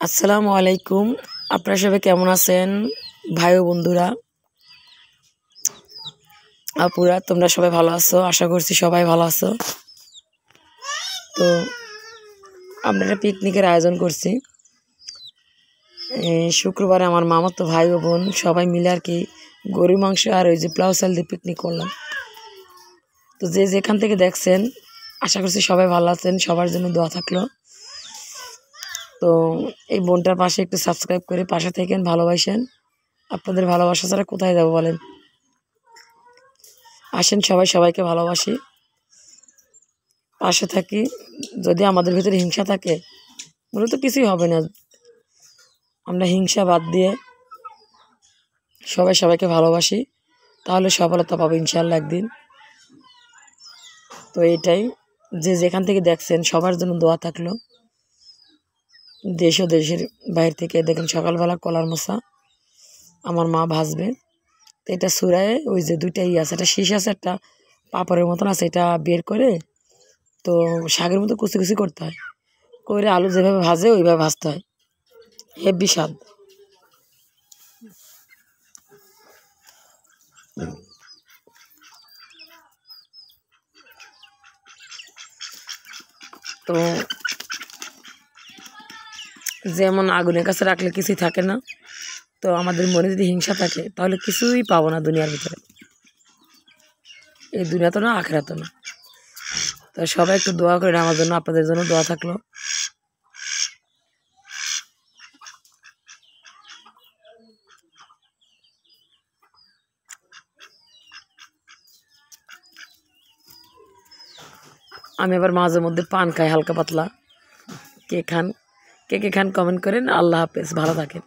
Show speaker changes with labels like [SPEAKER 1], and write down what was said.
[SPEAKER 1] আসসালামু আলাইকুম। আপনারা সবাই কেমন আছেন? ভাই ও বন্ধুরা, আপুরা, তোমরা সবাই ভালো আছো? আশা করছি সবাই ভালো আছো। তো আমরা একটা পিকনিকের আয়োজন করছি। শুক্রবারে আমার মামাতো ভাই ও বোন সবাই মিলে আর কি গরুর মাংস আর ওই যে পোলাও চাল দিয়ে পিকনিক করলাম। তো যে যেখান থেকে দেখছেন আশা করছি সবাই ভালো আছেন, সবার জন্য দোয়া থাকলো। তো এই বোনটার পাশে একটু সাবস্ক্রাইব করে পাশে থাকেন, ভালোবাসেন। আপনাদের ভালোবাসা ছাড়া কোথায় যাবো বলেন? আসেন সবাই সবাইকে ভালোবাসি, পাশে থাকি। যদি আমাদের ভিতরে হিংসা থাকে মূলত কিছুই হবে না। আমরা হিংসা বাদ দিয়ে সবাই সবাইকে ভালোবাসি, তাহলে সফলতা পাবো ইনশাআল্লাহ একদিন। তো এইটাই, যে যেখান থেকে দেখছেন সবার জন্য দোয়া থাকলো। দেশ ও দেশের বাইরে থেকে দেখেন সকালবেলা কলার মোসা আমার মা ভাজবে। তো এটা সুরায় ওই যে দুইটা আছে, একটা শীষ আছে, একটা পাপড়ের মতন আছে, এটা বের করে তো শাকের মতো কুচি কুচি করতে হয়, করে আলু যেভাবে ভাজে ওইভাবে ভাজতে হয়। হেব্বি স্বাদ। তো যেমন আগুনের কাছে রাখলে কিছুই থাকে না, তো আমাদের মনে যদি হিংসা থাকে তাহলে কিছুই পাবো না দুনিয়ার ভিতরে। এই দুনিয়া তো না, আখেরাত তো না। তো সবাই একটু দোয়া করেন আমার জন্য, আপনাদের জন্য দোয়া থাকলো। আমি আবার মাঝে মধ্যে পান খাই হালকা পাতলা। কে খান, কে কে খান কমেন্ট করেন। আল্লাহ হাফেজ, ভালো থাকেন।